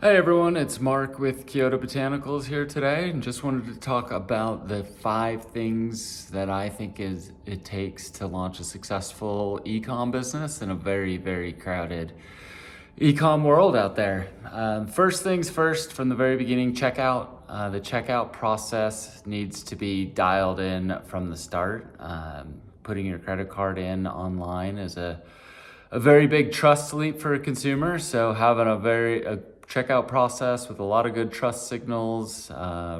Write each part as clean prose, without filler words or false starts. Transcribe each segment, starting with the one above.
Hey everyone, it's Mark with Kyoto Botanicals here today, and just wanted to talk about the 5 things that I think it takes to launch a successful e-comm business in a very, very crowded e-comm world out there. First things first, from the very beginning, checkout. The checkout process needs to be dialed in from the start. Putting your credit card in online is a very big trust leap for a consumer. So having a checkout process with a lot of good trust signals,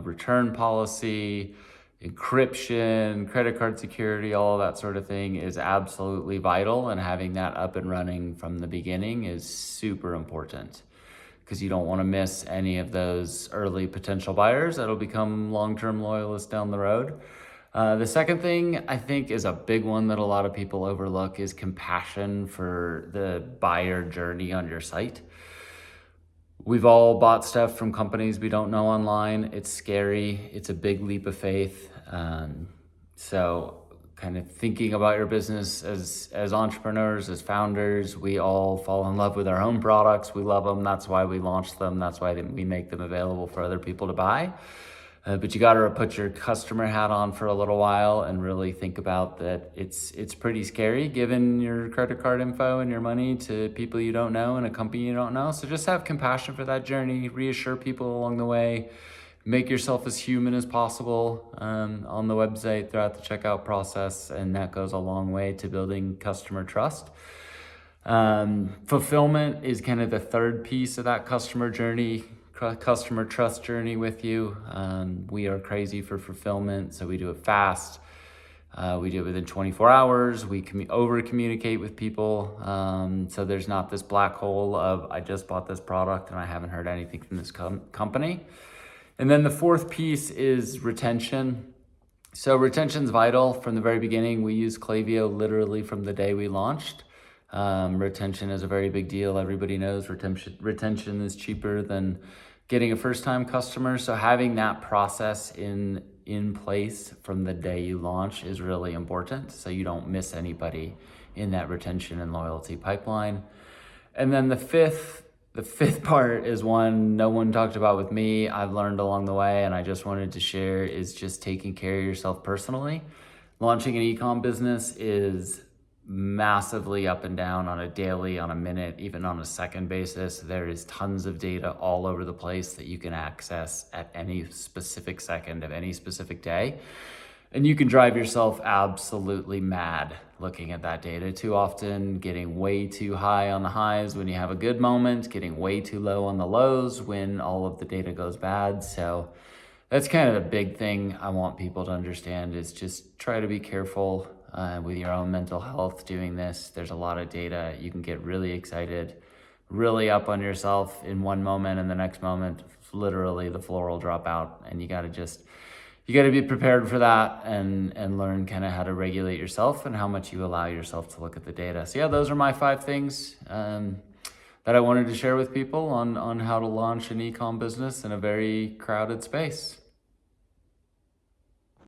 return policy, encryption, credit card security, all that sort of thing is absolutely vital. And having that up and running from the beginning is super important because you don't want to miss any of those early potential buyers that'll become long-term loyalists down the road. The second thing I think is a big one that a lot of people overlook is compassion for the buyer journey on your site. We've all bought stuff from companies we don't know online. It's scary. It's a big leap of faith. So kind of thinking about your business as entrepreneurs, as founders, we all fall in love with our own products. We love them. That's why we launch them. That's why we make them available for other people to buy. But you got to put your customer hat on for a little while and really think about that. It's pretty scary giving your credit card info and your money to people you don't know and a company you don't know. So just have compassion for that journey, reassure people along the way, make yourself as human as possible on the website throughout the checkout process, and that goes a long way to building customer trust. Fulfillment is kind of the third piece of that customer trust journey with you. We are crazy for fulfillment, so we do it fast. We do it within 24 hours. We over communicate with people. So there's not this black hole of I just bought this product and I haven't heard anything from this company. And then the fourth piece is retention. So retention's vital from the very beginning. We use Klaviyo literally from the day we launched. Retention is a very big deal. Everybody knows retention is cheaper than getting a first-time customer. So having that process in place from the day you launch is really important, so you don't miss anybody in that retention and loyalty pipeline. And then the fifth part is one no one talked about with me. I've learned along the way, and I just wanted to share, is just taking care of yourself personally. Launching an e-com business is massively up and down on a daily, on a minute, even on a second basis. There is tons of data all over the place that you can access at any specific second of any specific day. And you can drive yourself absolutely mad looking at that data too often, getting way too high on the highs when you have a good moment, getting way too low on the lows when all of the data goes bad. So that's kind of the big thing I want people to understand, is just try to be careful with your own mental health doing this. There's a lot of data. You can get really excited, really up on yourself in one moment, and the next moment, literally the floor will drop out, and you got to be prepared for that and learn kind of how to regulate yourself and how much you allow yourself to look at the data. So yeah, those are my 5 things that I wanted to share with people on how to launch an e-com business in a very crowded space.